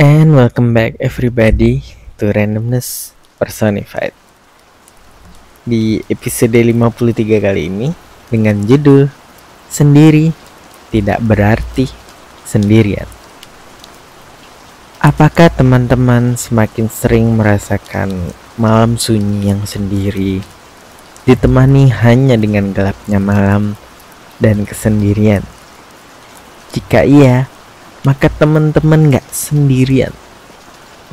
And welcome back everybody to Randomness Personified. Di episode 53 kali ini dengan judul Sendiri Tidak Berarti Sendirian. Apakah teman-teman semakin sering merasakan malam sunyi yang sendiri, ditemani hanya dengan gelapnya malam dan kesendirian? Jika iya, maka teman-teman gak sendirian.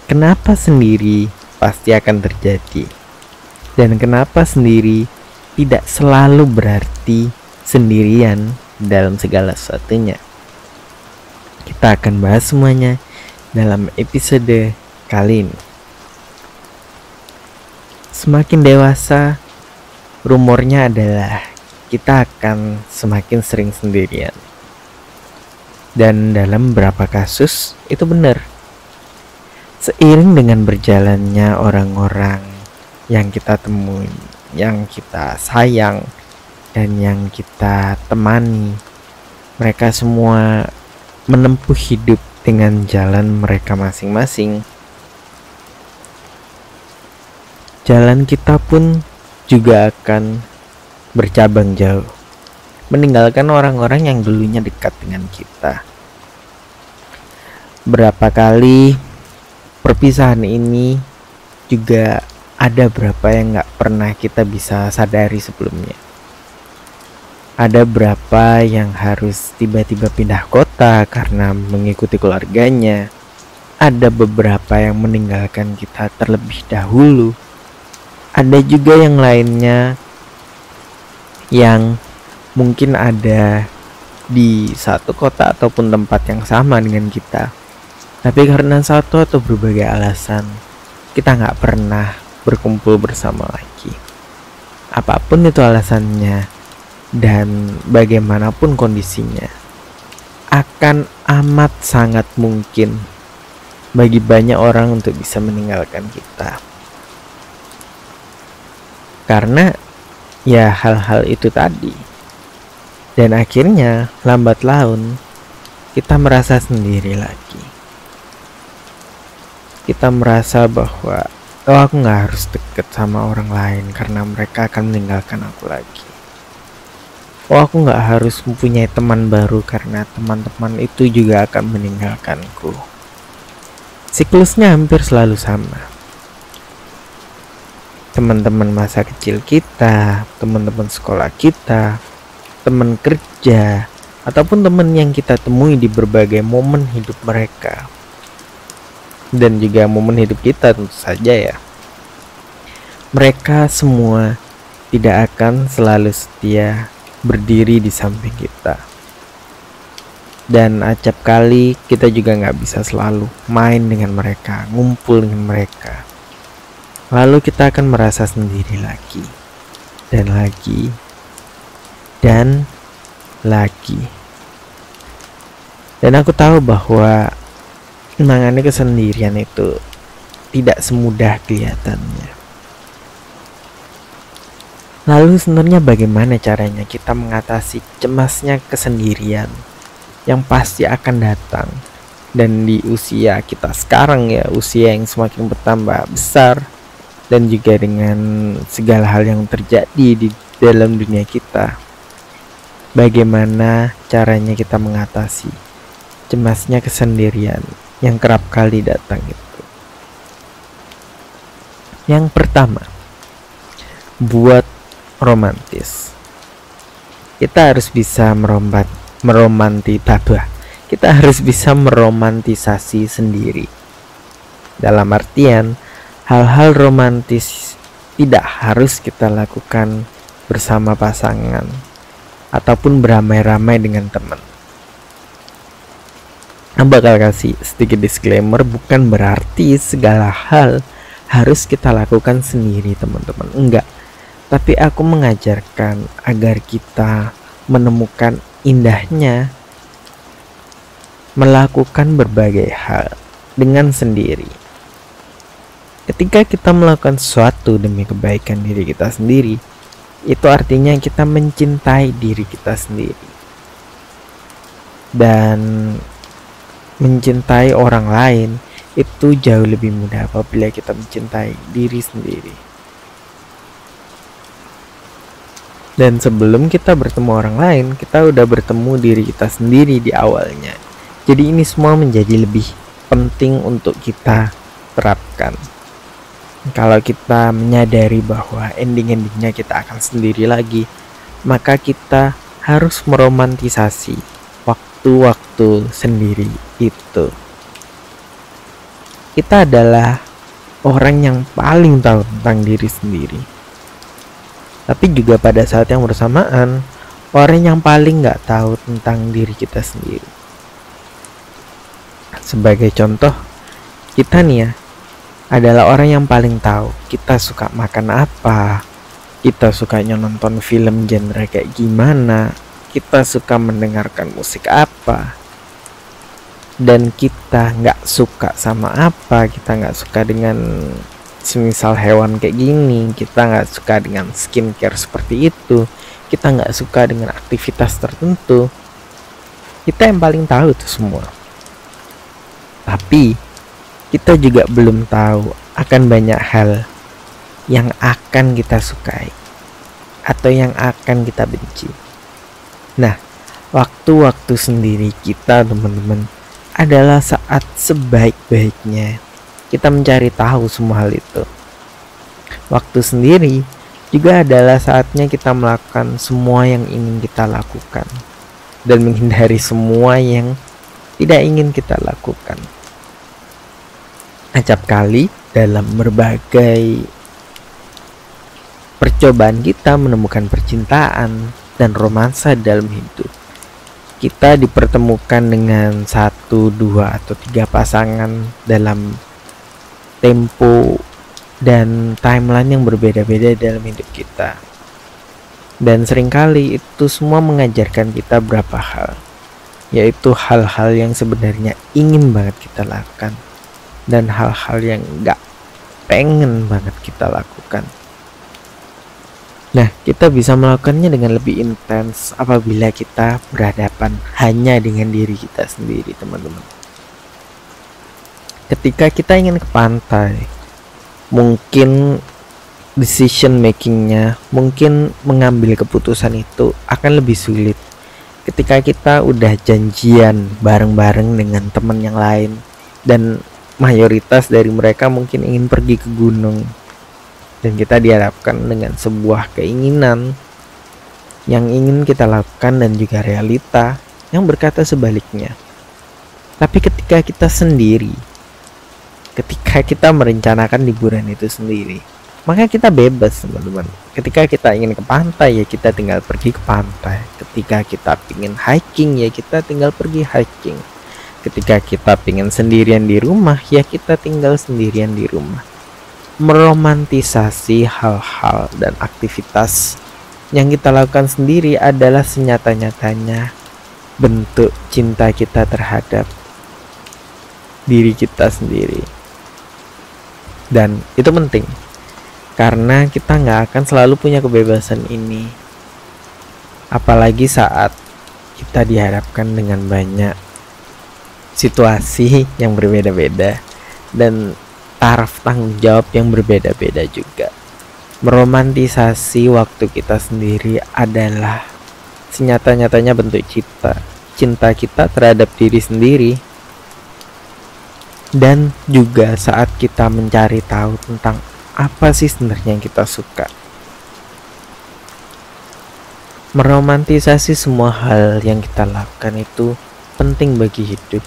Kenapa sendiri pasti akan terjadi? Dan kenapa sendiri tidak selalu berarti sendirian dalam segala sesuatunya? Kita akan bahas semuanya dalam episode kali ini. Semakin dewasa, rumornya adalah kita akan semakin sering sendirian. Dan dalam beberapa kasus itu benar. Seiring dengan berjalannya orang-orang yang kita temui, yang kita sayang, dan yang kita temani, mereka semua menempuh hidup dengan jalan mereka masing-masing. Jalan kita pun juga akan bercabang jauh, meninggalkan orang-orang yang dulunya dekat dengan kita. Berapa kali perpisahan ini juga ada berapa yang gak pernah kita bisa sadari sebelumnya. Ada berapa yang harus tiba-tiba pindah kota karena mengikuti keluarganya. Ada beberapa yang meninggalkan kita terlebih dahulu. Ada juga yang lainnya yang mungkin ada di satu kota ataupun tempat yang sama dengan kita, tapi karena satu atau berbagai alasan kita gak pernah berkumpul bersama lagi. Apapun itu alasannya dan bagaimanapun kondisinya, akan amat sangat mungkin bagi banyak orang untuk bisa meninggalkan kita. Karena ya hal-hal itu tadi. Dan akhirnya lambat laun kita merasa sendiri lagi. Kita merasa bahwa aku gak harus deket sama orang lain karena mereka akan meninggalkan aku lagi. Aku gak harus mempunyai teman baru karena teman-teman itu juga akan meninggalkanku. Siklusnya hampir selalu sama. Teman-teman masa kecil kita, teman-teman sekolah kita, teman kerja, ataupun teman yang kita temui di berbagai momen hidup mereka dan juga momen hidup kita tentu saja ya. Mereka semua tidak akan selalu setia berdiri di samping kita. Dan acap kali kita juga gak bisa selalu main dengan mereka, ngumpul dengan mereka. Lalu kita akan merasa sendiri lagi dan lagi dan lagi. Dan aku tahu bahwa menangani kesendirian itu tidak semudah kelihatannya. Lalu sebenarnya bagaimana caranya kita mengatasi cemasnya kesendirian yang pasti akan datang? Dan di usia kita sekarang ya, usia yang semakin bertambah besar, dan juga dengan segala hal yang terjadi di dalam dunia kita, bagaimana caranya kita mengatasi cemasnya kesendirian yang kerap kali datang itu? Yang pertama, buat romantis. Kita harus bisa kita harus bisa meromantisasi sendiri. Dalam artian, hal-hal romantis tidak harus kita lakukan bersama pasangan ataupun beramai-ramai dengan teman. Bakal kasih sedikit disclaimer, bukan berarti segala hal harus kita lakukan sendiri teman-teman, enggak. Tapi aku mengajarkan agar kita menemukan indahnya melakukan berbagai hal dengan sendiri. Ketika kita melakukan sesuatu demi kebaikan diri kita sendiri, itu artinya kita mencintai diri kita sendiri. Dan mencintai orang lain itu jauh lebih mudah apabila kita mencintai diri sendiri. Dan sebelum kita bertemu orang lain, kita udah bertemu diri kita sendiri di awalnya. Jadi ini semua menjadi lebih penting untuk kita terapkan. Kalau kita menyadari bahwa ending-endingnya kita akan sendiri lagi, maka kita harus meromantisasi waktu-waktu sendiri itu. Kita adalah orang yang paling tahu tentang diri sendiri. Tapi juga pada saat yang bersamaan, orang yang paling gak tahu tentang diri kita sendiri. Sebagai contoh, kita nih ya, adalah orang yang paling tahu kita suka makan apa, kita sukanya nonton film genre kayak gimana, kita suka mendengarkan musik apa, dan kita gak suka sama apa, kita gak suka dengan semisal hewan kayak gini, kita nggak suka dengan skincare seperti itu, kita nggak suka dengan aktivitas tertentu. Kita yang paling tahu itu semua. Tapi kita juga belum tahu akan banyak hal yang akan kita sukai atau yang akan kita benci. Nah, waktu-waktu sendiri kita, teman-teman, adalah saat sebaik-baiknya kita mencari tahu semua hal itu. Waktu sendiri juga adalah saatnya kita melakukan semua yang ingin kita lakukan dan menghindari semua yang tidak ingin kita lakukan. Acap kali dalam berbagai percobaan kita menemukan percintaan dan romansa dalam hidup, kita dipertemukan dengan 1, 2, atau 3 pasangan dalam tempo dan timeline yang berbeda-beda dalam hidup kita. Dan seringkali itu semua mengajarkan kita beberapa hal, yaitu hal-hal yang sebenarnya ingin banget kita lakukan dan hal-hal yang gak pengen banget kita lakukan. Nah, kita bisa melakukannya dengan lebih intens apabila kita berhadapan hanya dengan diri kita sendiri, teman-teman. Ketika kita ingin ke pantai, mungkin decision makingnya, mungkin mengambil keputusan itu akan lebih sulit. Ketika kita udah janjian bareng-bareng dengan teman yang lain dan mayoritas dari mereka mungkin ingin pergi ke gunung, dan kita dihadapkan dengan sebuah keinginan yang ingin kita lakukan dan juga realita yang berkata sebaliknya. Tapi ketika kita sendiri, ketika kita merencanakan liburan itu sendiri, maka kita bebas, teman-teman. Ketika kita ingin ke pantai, ya kita tinggal pergi ke pantai. Ketika kita ingin hiking, ya kita tinggal pergi hiking. Ketika kita ingin sendirian di rumah, ya kita tinggal sendirian di rumah. Meromantisasi hal-hal dan aktivitas yang kita lakukan sendiri adalah senyata-nyatanya bentuk cinta kita terhadap diri kita sendiri. Dan itu penting, karena kita nggak akan selalu punya kebebasan ini, apalagi saat kita dihadapkan dengan banyak situasi yang berbeda-beda dan taraf tanggung jawab yang berbeda-beda juga. Meromantisasi waktu kita sendiri adalah senyata-nyatanya bentuk cinta kita terhadap diri sendiri. Dan juga saat kita mencari tahu tentang apa sih sebenarnya yang kita suka. Meromantisasi semua hal yang kita lakukan itu penting bagi hidup,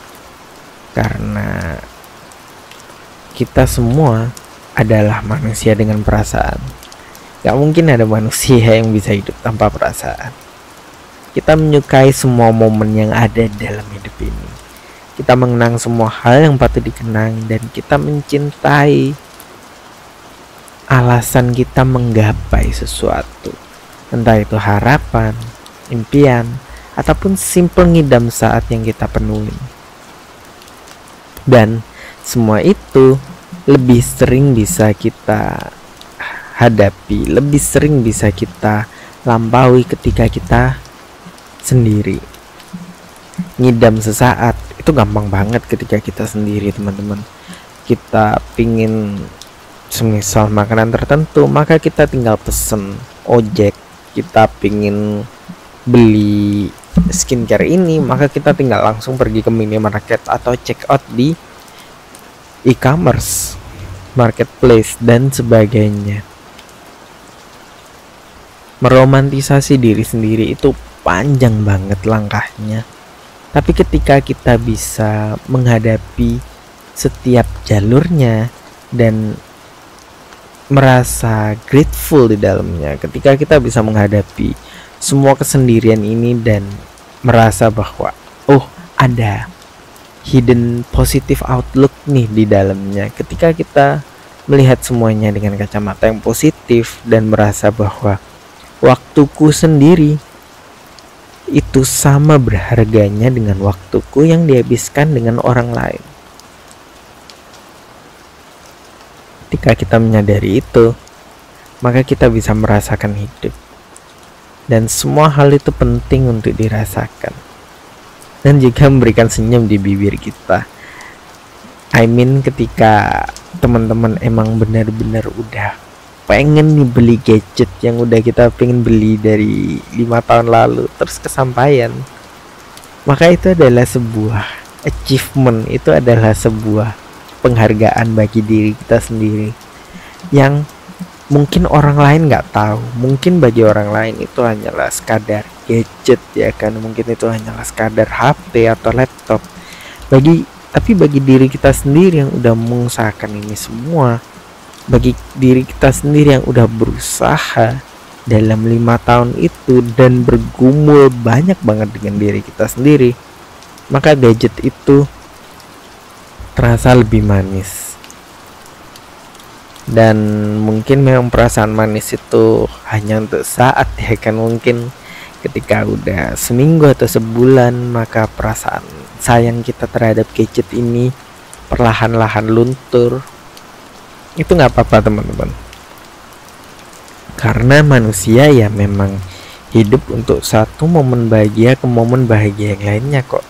karena kita semua adalah manusia dengan perasaan. Gak mungkin ada manusia yang bisa hidup tanpa perasaan. Kita menyukai semua momen yang ada dalam hidup ini. Kita mengenang semua hal yang patut dikenang, dan kita mencintai alasan kita menggapai sesuatu, entah itu harapan, impian, ataupun simpel ngidam saat yang kita penuhi. Dan semua itu lebih sering bisa kita hadapi, lebih sering bisa kita lampaui ketika kita sendiri. Ngidam sesaat itu gampang banget ketika kita sendiri, teman-teman. Kita pingin semisal makanan tertentu, maka kita tinggal pesen ojek. Kita pingin beli skincare ini, maka kita tinggal langsung pergi ke minimarket atau check out di e-commerce, marketplace, dan sebagainya. Meromantisasi diri sendiri itu panjang banget langkahnya. Tapi ketika kita bisa menghadapi setiap jalurnya dan merasa grateful di dalamnya, ketika kita bisa menghadapi semua kesendirian ini dan merasa bahwa ada hidden positive outlook nih di dalamnya, ketika kita melihat semuanya dengan kacamata yang positif dan merasa bahwa waktuku sendiri itu sama berharganya dengan waktuku yang dihabiskan dengan orang lain. Ketika kita menyadari itu, maka kita bisa merasakan hidup. Dan semua hal itu penting untuk dirasakan. Dan juga memberikan senyum di bibir kita. Ketika teman-teman emang benar-benar udah pengen nih beli gadget yang udah kita pengen beli dari 5 tahun lalu, terus kesampaian, maka itu adalah sebuah achievement, itu adalah sebuah penghargaan bagi diri kita sendiri yang mungkin orang lain nggak tahu. Mungkin bagi orang lain itu hanyalah sekadar gadget, ya kan, mungkin itu hanyalah sekadar HP atau laptop. Tapi bagi diri kita sendiri yang udah mengusahakan ini semua, bagi diri kita sendiri yang udah berusaha dalam 5 tahun itu dan bergumul banyak banget dengan diri kita sendiri, maka gadget itu terasa lebih manis. Dan mungkin memang perasaan manis itu hanya untuk saat, ya kan. Mungkin ketika udah seminggu atau sebulan, maka perasaan sayang kita terhadap gadget ini perlahan-lahan luntur. Itu nggak apa-apa, teman-teman, karena manusia ya memang hidup untuk satu momen bahagia ke momen bahagia yang lainnya kok.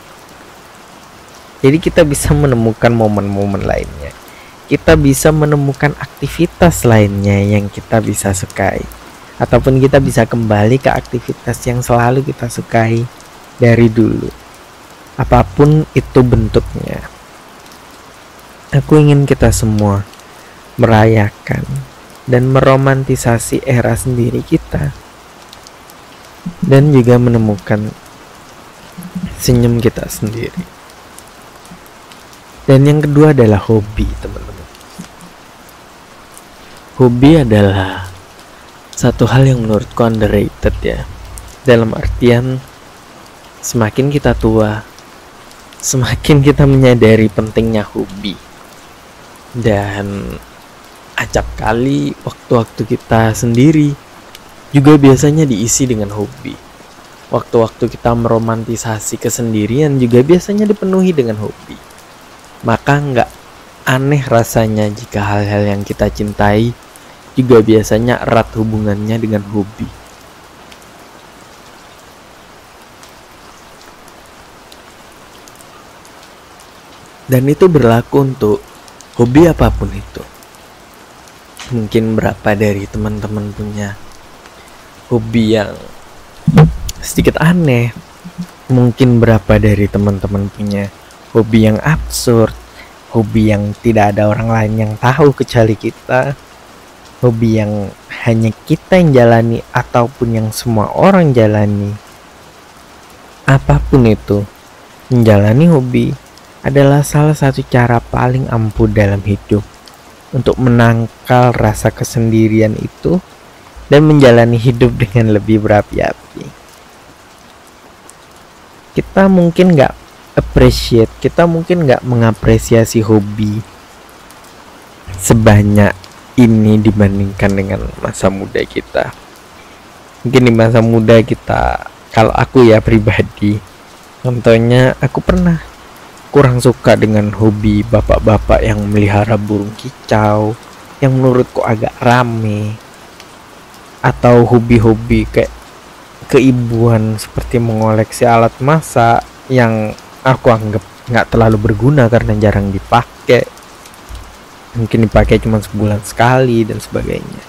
Jadi kita bisa menemukan momen-momen lainnya, kita bisa menemukan aktivitas lainnya yang kita bisa sukai, ataupun kita bisa kembali ke aktivitas yang selalu kita sukai dari dulu, apapun itu bentuknya. Aku ingin kita semua merayakan dan meromantisasi era sendiri kita, dan juga menemukan senyum kita sendiri. Dan yang kedua adalah hobi, teman-teman. Hobi adalah satu hal yang menurutku underrated, ya. Dalam artian, semakin kita tua, semakin kita menyadari pentingnya hobi. Dan acap kali waktu-waktu kita sendiri juga biasanya diisi dengan hobi. Waktu-waktu kita meromantisasi kesendirian juga biasanya dipenuhi dengan hobi. Maka nggak aneh rasanya jika hal-hal yang kita cintai juga biasanya erat hubungannya dengan hobi. Dan itu berlaku untuk hobi apapun itu. Mungkin berapa dari teman-teman punya hobi yang sedikit aneh. Mungkin berapa dari teman-teman punya hobi yang absurd, hobi yang tidak ada orang lain yang tahu kecuali kita, hobi yang hanya kita yang jalani ataupun yang semua orang jalani. Apapun itu, menjalani hobi adalah salah satu cara paling ampuh dalam hidup untuk menangkal rasa kesendirian itu dan menjalani hidup dengan lebih berapi-api. Kita mungkin gak appreciate, kita mungkin gak mengapresiasi hobi sebanyak ini dibandingkan dengan masa muda kita. Mungkin di masa muda kita, kalau aku ya pribadi, contohnya aku pernah kurang suka dengan hobi bapak-bapak yang melihara burung kicau yang menurutku agak rame, atau hobi-hobi kayak keibuan seperti mengoleksi alat masak yang aku anggap nggak terlalu berguna karena jarang dipakai, mungkin dipakai cuma sebulan sekali dan sebagainya.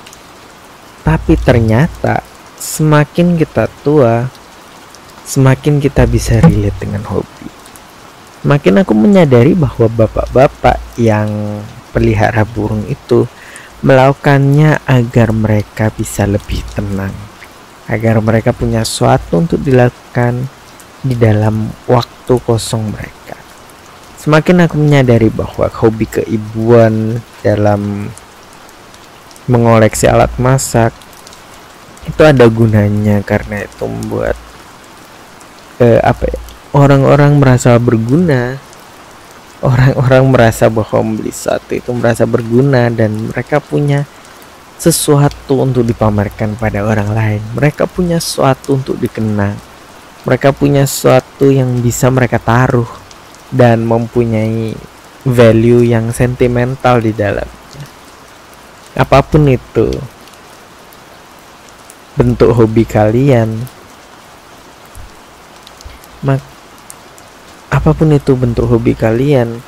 Tapi ternyata semakin kita tua, semakin kita bisa relate dengan hobi. Makin aku menyadari bahwa bapak-bapak yang pelihara burung itu melakukannya agar mereka bisa lebih tenang, agar mereka punya sesuatu untuk dilakukan di dalam waktu kosong mereka. Semakin aku menyadari bahwa hobi keibuan dalam mengoleksi alat masak itu ada gunanya, karena itu membuat orang-orang merasa berguna. Orang-orang merasa bahwa membeli sesuatu itu merasa berguna dan mereka punya sesuatu untuk dipamerkan pada orang lain. Mereka punya sesuatu untuk dikenang. Mereka punya sesuatu yang bisa mereka taruh dan mempunyai value yang sentimental di dalamnya. Apapun itu bentuk hobi kalian, apapun itu bentuk hobi kalian,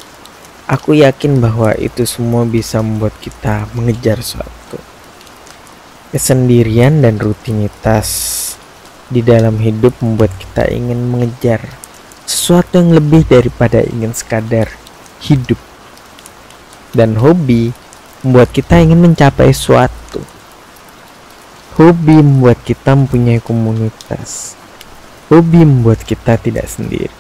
aku yakin bahwa itu semua bisa membuat kita mengejar suatu. Kesendirian dan rutinitas di dalam hidup membuat kita ingin mengejar sesuatu yang lebih daripada ingin sekadar hidup. Dan hobi membuat kita ingin mencapai suatu. Hobi membuat kita mempunyai komunitas. Hobi membuat kita tidak sendiri.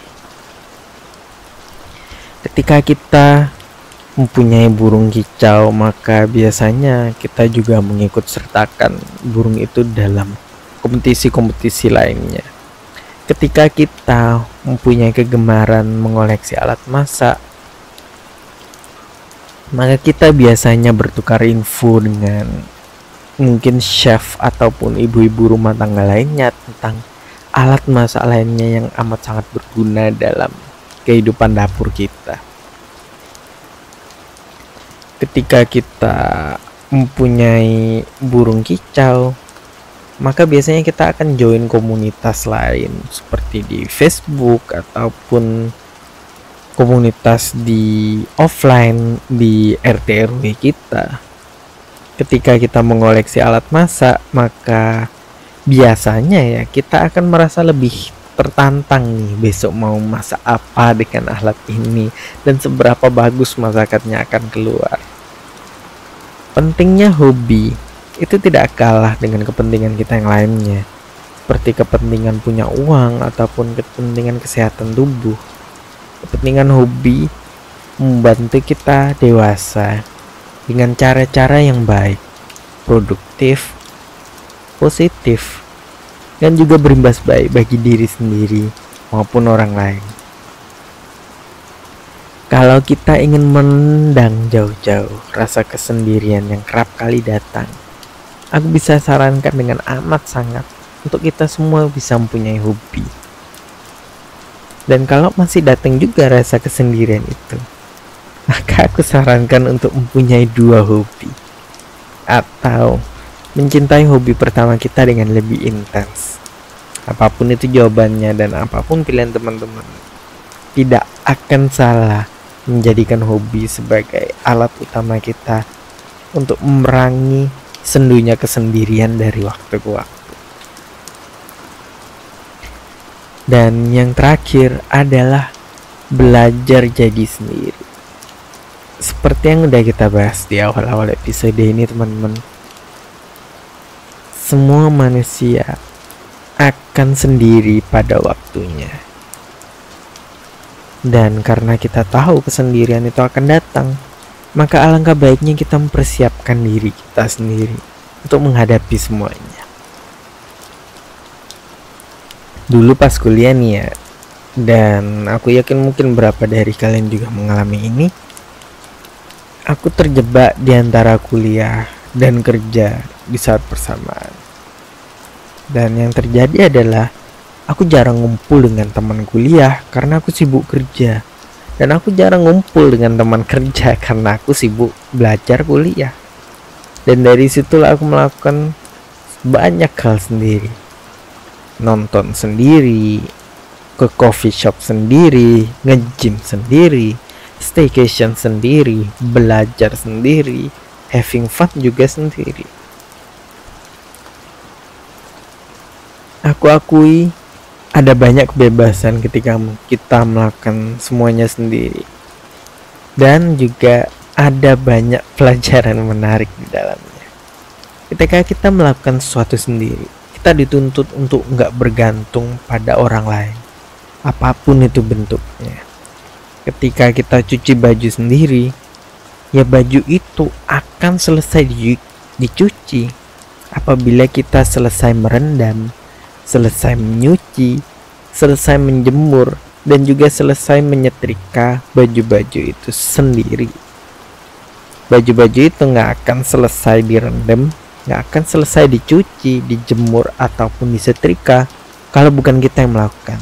Ketika kita mempunyai burung kicau, maka biasanya kita juga mengikut sertakan burung itu dalam kompetisi-kompetisi lainnya. Ketika kita mempunyai kegemaran mengoleksi alat masak, maka kita biasanya bertukar info dengan mungkin chef ataupun ibu-ibu rumah tangga lainnya tentang alat masak lainnya yang amat sangat berguna dalam kehidupan dapur kita. Ketika kita mempunyai burung kicau, maka biasanya kita akan join komunitas lain seperti di Facebook ataupun komunitas di offline di RT RW kita. Ketika kita mengoleksi alat masak, maka biasanya ya kita akan merasa lebih tertantang nih, besok mau masak apa dengan alat ini dan seberapa bagus masakannya akan keluar. Pentingnya hobi itu tidak kalah dengan kepentingan kita yang lainnya, seperti kepentingan punya uang ataupun kepentingan kesehatan tubuh. Kepentingan hobi membantu kita dewasa dengan cara-cara yang baik, produktif, positif, dan juga berimbas baik bagi diri sendiri maupun orang lain. Kalau kita ingin menendang jauh-jauh rasa kesendirian yang kerap kali datang, aku bisa sarankan dengan amat sangat untuk kita semua bisa mempunyai hobi. Dan kalau masih datang juga rasa kesendirian itu, maka aku sarankan untuk mempunyai 2 hobi, atau mencintai hobi pertama kita dengan lebih intens. Apapun itu jawabannya dan apapun pilihan teman-teman, tidak akan salah menjadikan hobi sebagai alat utama kita untuk memerangi sendunya kesendirian dari waktu ke waktu. Dan yang terakhir adalah belajar jadi sendiri. Seperti yang udah kita bahas di awal-awal episode ini, teman-teman, semua manusia akan sendiri pada waktunya. Dan karena kita tahu kesendirian itu akan datang, maka alangkah baiknya kita mempersiapkan diri kita sendiri untuk menghadapi semuanya. Dulu pas kuliah nih ya, dan aku yakin mungkin beberapa dari kalian juga mengalami ini, aku terjebak di antara kuliah dan kerja di saat bersamaan. Dan yang terjadi adalah aku jarang ngumpul dengan teman kuliah karena aku sibuk kerja, dan aku jarang ngumpul dengan teman kerja karena aku sibuk belajar kuliah. Dan dari situlah aku melakukan banyak hal sendiri, nonton sendiri, ke coffee shop sendiri, nge-gym sendiri, staycation sendiri, belajar sendiri, having fun juga sendiri. Aku akui ada banyak kebebasan ketika kita melakukan semuanya sendiri. Dan juga ada banyak pelajaran menarik di dalamnya. Ketika kita melakukan sesuatu sendiri, kita dituntut untuk nggak bergantung pada orang lain, apapun itu bentuknya. Ketika kita cuci baju sendiri, ya baju itu akan selesai dicuci apabila kita selesai merendam, selesai menyuci, selesai menjemur, dan juga selesai menyetrika baju-baju itu sendiri. Baju-baju itu nggak akan selesai direndam, nggak akan selesai dicuci, dijemur, ataupun disetrika kalau bukan kita yang melakukan.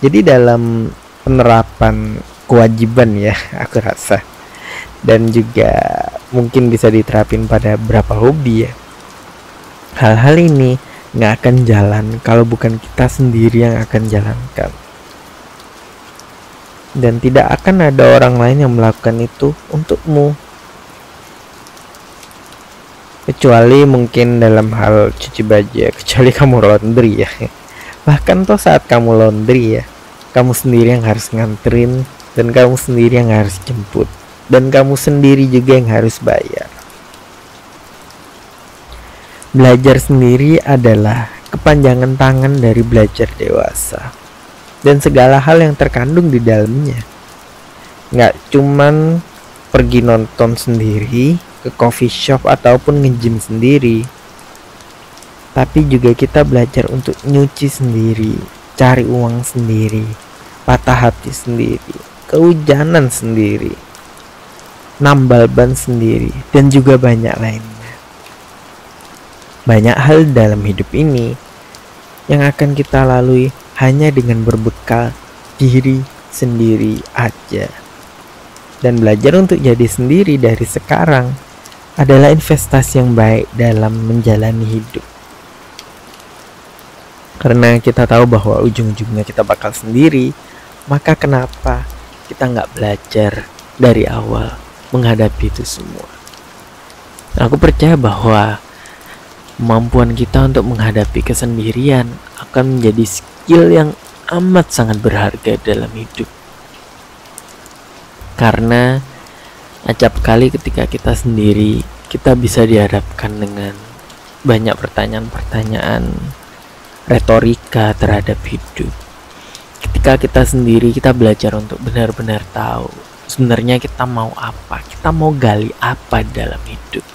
Jadi dalam penerapan kewajiban ya, aku rasa, dan juga mungkin bisa diterapin pada beberapa hobi ya, hal-hal ini nggak akan jalan kalau bukan kita sendiri yang akan jalankan. Dan tidak akan ada orang lain yang melakukan itu untukmu, kecuali mungkin dalam hal cuci baju ya, kecuali kamu laundry ya. Bahkan toh saat kamu laundry ya, kamu sendiri yang harus nganterin, dan kamu sendiri yang harus jemput, dan kamu sendiri juga yang harus bayar. Belajar sendiri adalah kepanjangan tangan dari belajar dewasa, dan segala hal yang terkandung di dalamnya. Nggak cuman pergi nonton sendiri, ke coffee shop ataupun nge-gym sendiri, tapi juga kita belajar untuk nyuci sendiri, cari uang sendiri, patah hati sendiri, kehujanan sendiri, nambal ban sendiri, dan juga banyak lainnya. Banyak hal dalam hidup ini yang akan kita lalui hanya dengan berbekal diri sendiri aja. Dan belajar untuk jadi sendiri dari sekarang adalah investasi yang baik dalam menjalani hidup. Karena kita tahu bahwa ujung-ujungnya kita bakal sendiri, maka kenapa kita nggak belajar dari awal menghadapi itu semua? Aku percaya bahwa kemampuan kita untuk menghadapi kesendirian akan menjadi skill yang amat sangat berharga dalam hidup. Karena acap kali ketika kita sendiri, kita bisa dihadapkan dengan banyak pertanyaan-pertanyaan retorika terhadap hidup. Ketika kita sendiri, kita belajar untuk benar-benar tahu sebenarnya kita mau apa, kita mau gali apa dalam hidup.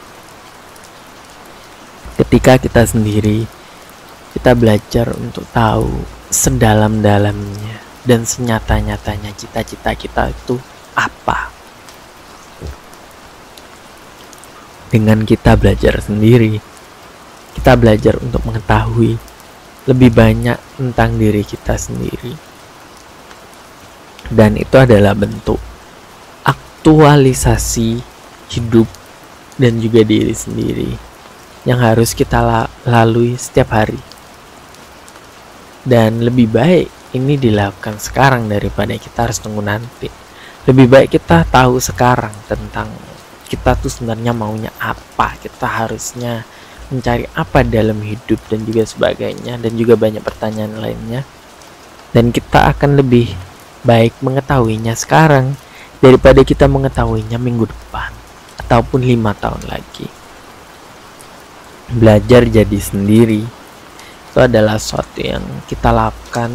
Ketika kita sendiri, kita belajar untuk tahu sedalam-dalamnya dan senyata-nyatanya cita-cita kita itu apa. Dengan kita belajar sendiri, kita belajar untuk mengetahui lebih banyak tentang diri kita sendiri. Dan itu adalah bentuk aktualisasi hidup dan juga diri sendiri yang harus kita lalui setiap hari. Dan lebih baik ini dilakukan sekarang daripada kita harus tunggu nanti. Lebih baik kita tahu sekarang tentang kita tuh sebenarnya maunya apa, kita harusnya mencari apa dalam hidup dan juga sebagainya, dan juga banyak pertanyaan lainnya. Dan kita akan lebih baik mengetahuinya sekarang daripada kita mengetahuinya minggu depan ataupun 5 tahun lagi. Belajar jadi sendiri itu adalah sesuatu yang kita lakukan,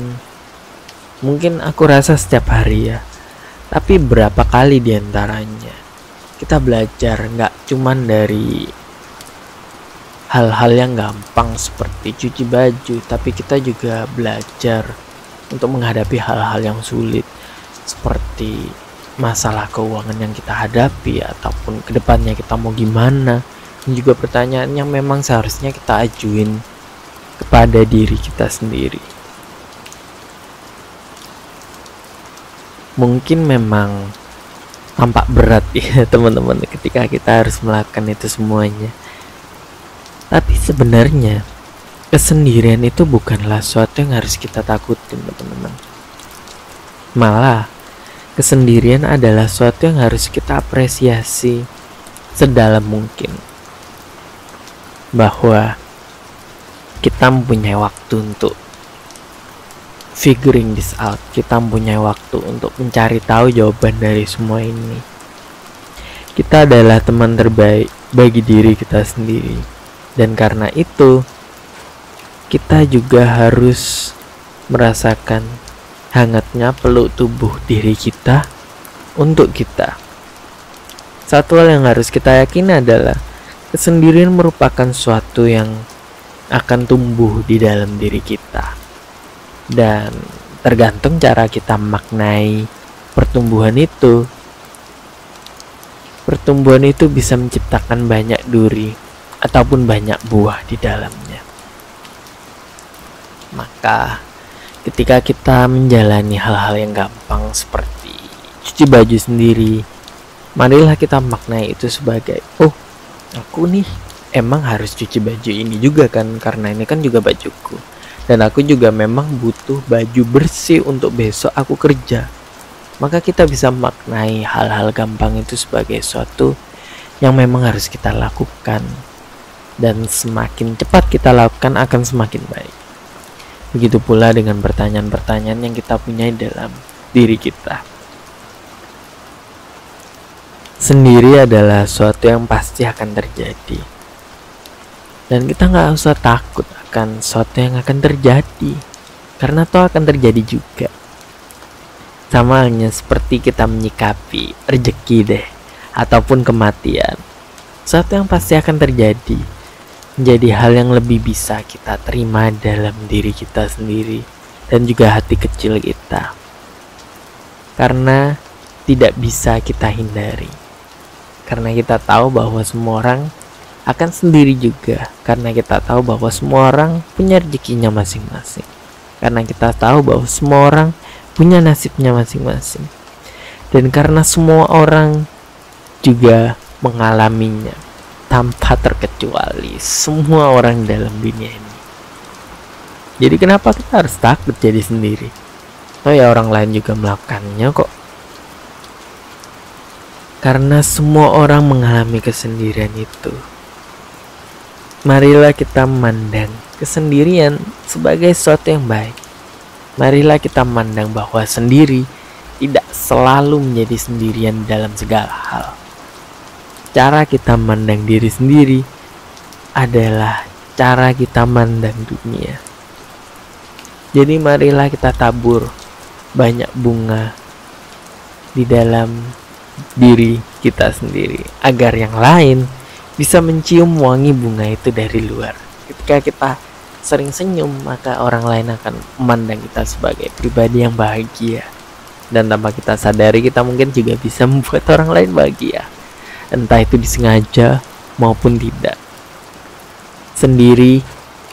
mungkin aku rasa setiap hari ya, tapi berapa kali diantaranya kita belajar nggak cuman dari hal-hal yang gampang seperti cuci baju, tapi kita juga belajar untuk menghadapi hal-hal yang sulit seperti masalah keuangan yang kita hadapi, ataupun kedepannya kita mau gimana, dan juga pertanyaan yang memang seharusnya kita ajuin kepada diri kita sendiri. Mungkin memang tampak berat ya teman-teman ketika kita harus melakukan itu semuanya. Tapi sebenarnya kesendirian itu bukanlah sesuatu yang harus kita takutin teman-teman. Malah, kesendirian adalah sesuatu yang harus kita apresiasi sedalam mungkin. Bahwa kita mempunyai waktu untuk figuring this out. Kita mempunyai waktu untuk mencari tahu jawaban dari semua ini. Kita adalah teman terbaik bagi diri kita sendiri. Dan karena itu, kita juga harus merasakan hangatnya peluk tubuh diri kita untuk kita. Satu hal yang harus kita yakini adalah kesendirian merupakan sesuatu yang akan tumbuh di dalam diri kita. Dan tergantung cara kita maknai pertumbuhan itu. Pertumbuhan itu bisa menciptakan banyak duri ataupun banyak buah di dalamnya. Maka ketika kita menjalani hal-hal yang gampang seperti cuci baju sendiri, marilah kita maknai itu sebagai, oh, aku nih emang harus cuci baju ini juga kan, karena ini kan juga bajuku. Dan aku juga memang butuh baju bersih untuk besok aku kerja. Maka kita bisa maknai hal-hal gampang itu sebagai sesuatu yang memang harus kita lakukan. Dan semakin cepat kita lakukan akan semakin baik. Begitu pula dengan pertanyaan-pertanyaan yang kita punya dalam diri kita. Sendiri adalah sesuatu yang pasti akan terjadi. Dan kita nggak usah takut akan sesuatu yang akan terjadi. Karena itu akan terjadi juga. Sama halnya seperti kita menyikapi rezeki deh. Ataupun kematian. Sesuatu yang pasti akan terjadi. Menjadi hal yang lebih bisa kita terima dalam diri kita sendiri dan juga hati kecil kita. Karena tidak bisa kita hindari. Karena kita tahu bahwa semua orang akan sendiri juga. Karena kita tahu bahwa semua orang punya rezekinya masing-masing. Karena kita tahu bahwa semua orang punya nasibnya masing-masing. Dan karena semua orang juga mengalaminya. Tanpa terkecuali semua orang dalam dunia ini. Jadi kenapa kita harus takut jadi sendiri? Oh ya, orang lain juga melakukannya kok. Karena semua orang mengalami kesendirian itu. Marilah kita memandang kesendirian sebagai sesuatu yang baik. Marilah kita memandang bahwa sendiri tidak selalu menjadi sendirian dalam segala hal. Cara kita memandang diri sendiri adalah cara kita memandang dunia. Jadi marilah kita tabur banyak bunga di dalam diri kita sendiri, agar yang lain bisa mencium wangi bunga itu dari luar. Ketika kita sering senyum, maka orang lain akan memandang kita sebagai pribadi yang bahagia. Dan tanpa kita sadari, kita mungkin juga bisa membuat orang lain bahagia. Entah itu disengaja maupun tidak. Sendiri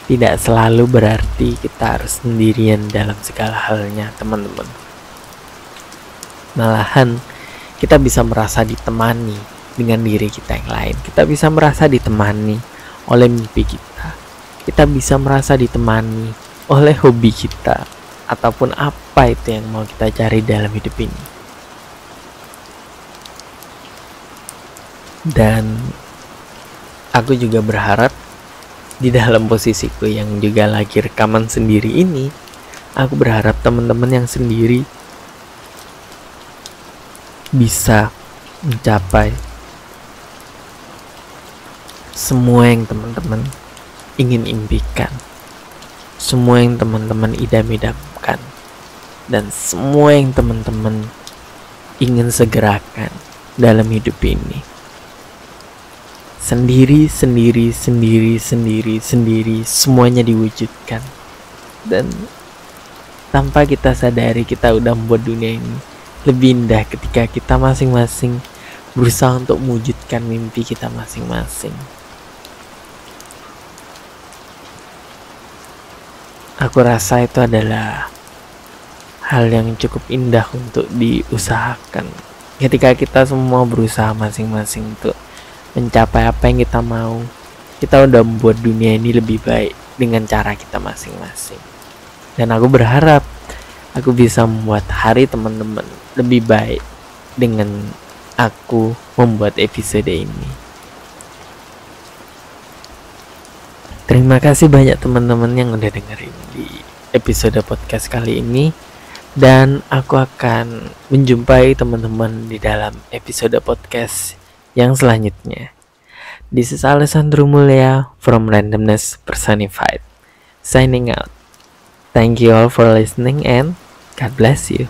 tidak selalu berarti kita harus sendirian dalam segala halnya, teman-teman. Malahan kita bisa merasa ditemani dengan diri kita yang lain. Kita bisa merasa ditemani oleh mimpi kita. Kita bisa merasa ditemani oleh hobi kita, ataupun apa itu yang mau kita cari dalam hidup ini. Dan aku juga berharap di dalam posisiku yang juga lagi rekaman sendiri ini, aku berharap teman-teman yang sendiri bisa mencapai semua yang teman-teman ingin impikan, semua yang teman-teman idam-idamkan, dan semua yang teman-teman ingin segerakan dalam hidup ini. Sendiri, semuanya diwujudkan. Dan tanpa kita sadari, kita udah membuat dunia ini lebih indah ketika kita masing-masing berusaha untuk mewujudkan mimpi kita masing-masing. Aku rasa itu adalah hal yang cukup indah untuk diusahakan. Ketika kita semua berusaha masing-masing untuk mencapai apa yang kita mau, kita udah membuat dunia ini lebih baik dengan cara kita masing-masing. Dan aku berharap aku bisa membuat hari teman-teman lebih baik dengan aku membuat episode ini. Terima kasih banyak teman-teman yang udah dengerin di episode podcast kali ini. Dan aku akan menjumpai teman-teman di dalam episode podcast yang selanjutnya. This is Alessandro Mulia from Randomness Personified, signing out. Thank you all for listening and God bless you.